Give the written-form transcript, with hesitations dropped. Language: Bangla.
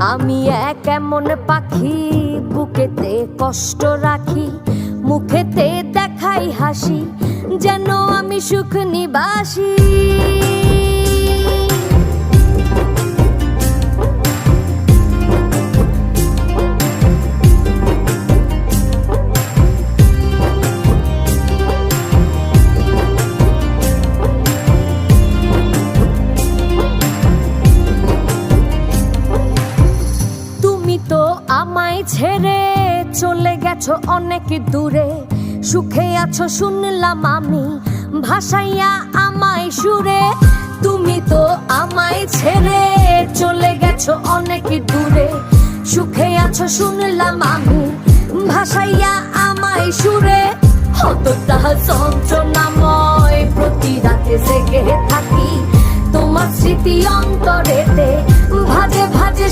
আমি এক এমন পাখি, বুকেতে কষ্ট রাখি, মুখেতে দেখাই হাসি, যেন আমি সুখ নিবাসী। আমায় ছেড়ে চলে গেছো অনেক দূরে, সুখে আছো শুনলাম আমি, ভাসাইয়া আমায় সুরে। তুমি তো আমায় ছেড়ে চলে গেছো অনেক দূরে, সুখে আছো শুনলাম আমি, ভাসাইয়া আমায় সুরে। হতটা যন্ত্রণাময় প্রতি রাতে জেগে থাকি, তোমার স্মৃতি অন্তরেতে ভাজে ভাজে